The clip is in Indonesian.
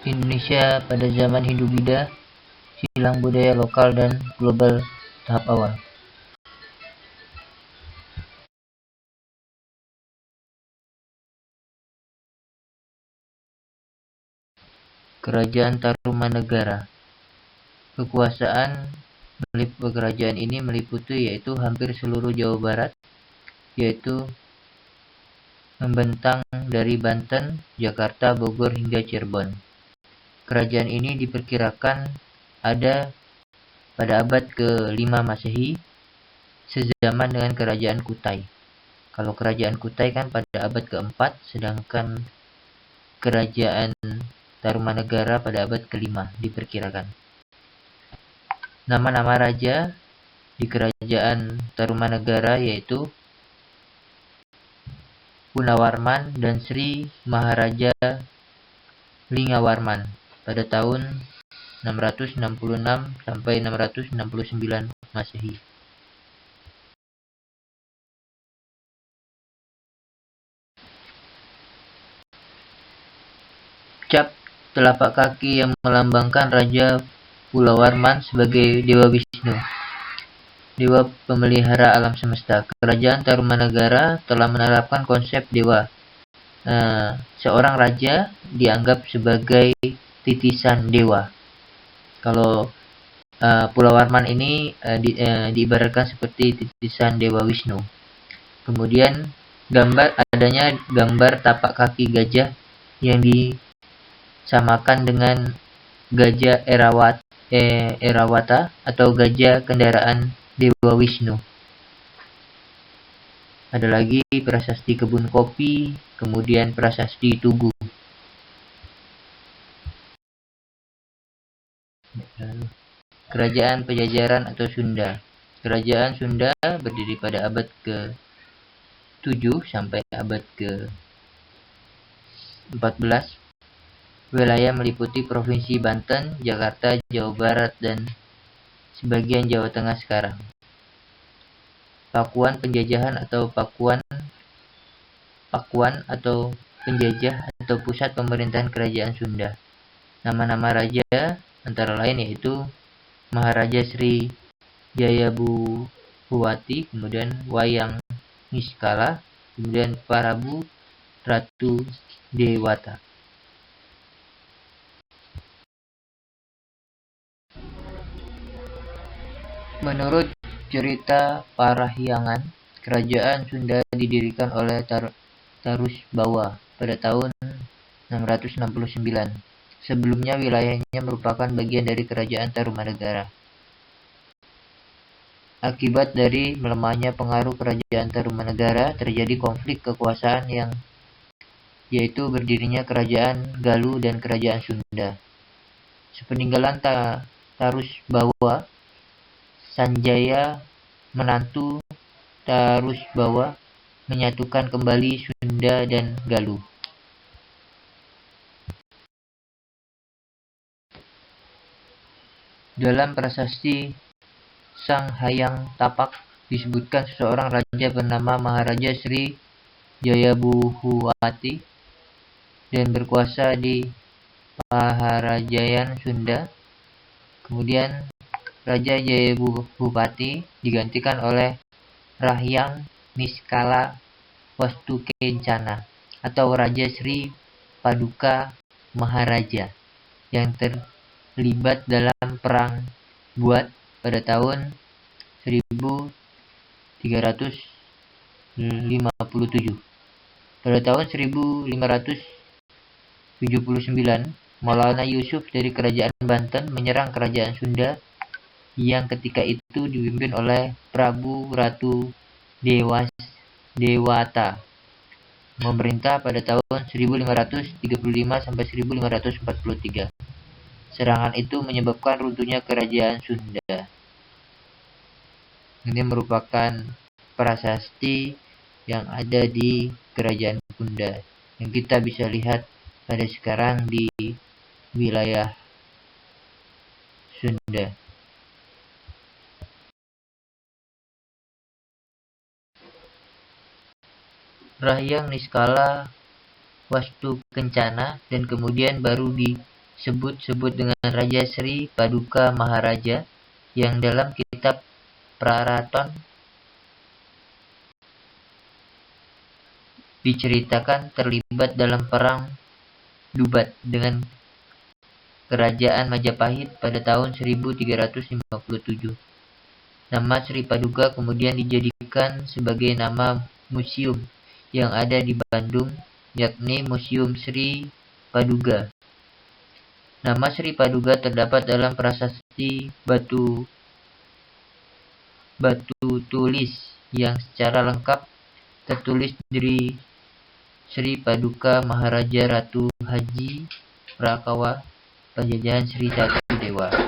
Indonesia pada zaman Hindu-Buddha, silang budaya lokal dan global tahap awal. Kerajaan Tarumanegara. Kekuasaan kerajaan ini meliputi yaitu hampir seluruh Jawa Barat, yaitu membentang dari Banten, Jakarta, Bogor hingga Cirebon. Kerajaan ini diperkirakan ada pada abad ke-5 Masehi, sezaman dengan Kerajaan Kutai. Kalau Kerajaan Kutai kan pada abad ke-4, sedangkan Kerajaan Tarumanegara pada abad ke-5 diperkirakan. Nama-nama raja di Kerajaan Tarumanegara yaitu Punawarman dan Sri Maharaja Lingawarman pada tahun 666 sampai 669 Masehi. Cap telapak kaki yang melambangkan Raja Punawarman sebagai Dewa Wisnu, Dewa pemelihara alam semesta. Kerajaan Tarumanegara telah menerapkan konsep dewa. Seorang raja dianggap sebagai titisan dewa. Kalau Punawarman ini diibaratkan seperti titisan Dewa Wisnu. Kemudian adanya gambar tapak kaki gajah yang disamakan dengan gajah Erawata atau gajah kendaraan Dewa Wisnu. Ada lagi prasasti kebun kopi, kemudian prasasti tugu. Kerajaan Pajajaran atau Sunda. Kerajaan Sunda berdiri pada abad ke-7 sampai abad ke-14. Wilayah meliputi Provinsi Banten, Jakarta, Jawa Barat, dan sebagian Jawa Tengah sekarang. Pakuan penjajahan atau Pakuan atau penjajah atau pusat pemerintahan Kerajaan Sunda. Nama-nama raja antara lain yaitu Maharaja Sri Jayabuhuwati, kemudian Wayang Niskala, kemudian Prabu Ratu Dewata. Menurut cerita Parahyangan, Kerajaan Sunda didirikan oleh Tarusbawa pada tahun 669. Sebelumnya wilayahnya merupakan bagian dari Kerajaan Tarumanegara. Akibat dari melemahnya pengaruh Kerajaan Tarumanegara, terjadi konflik kekuasaan yaitu berdirinya Kerajaan Galuh dan Kerajaan Sunda. Sepeninggalan Tarusbawa, Sanjaya menantu Tarusbawa menyatukan kembali Sunda dan Galuh. Dalam prasasti Sang Hyang Tapak disebutkan seseorang raja bernama Maharaja Sri Jayabuhuwati dan berkuasa di Maharajayan Sunda. Kemudian Raja Jayabuhuwati digantikan oleh Rahyang Niskala Wastukencana atau Raja Sri Paduka Maharaja yang terlibat dalam Perang Buat pada tahun 1357. Pada tahun 1579, Maulana Yusuf dari Kerajaan Banten menyerang Kerajaan Sunda yang ketika itu dipimpin oleh Prabu Ratu Dewata, memerintah pada tahun 1535 sampai 1543. Serangan itu menyebabkan runtuhnya Kerajaan Sunda. Ini merupakan prasasti yang ada di Kerajaan Sunda yang kita bisa lihat pada sekarang di wilayah Sunda. Rahyang Niskala Wastukencana dan kemudian baru disebut-sebut dengan Raja Sri Paduka Maharaja, yang dalam kitab Praraton diceritakan terlibat dalam perang Dubat dengan Kerajaan Majapahit pada tahun 1357. Nama Sri Paduka kemudian dijadikan sebagai nama museum yang ada di Bandung, yakni Museum Sri Paduga. Nama Sri Paduga terdapat dalam prasasti batu tulis yang secara lengkap tertulis dari Sri Paduka Maharaja Ratu Haji Prakawa Pajajahan Sri Satu Dewa.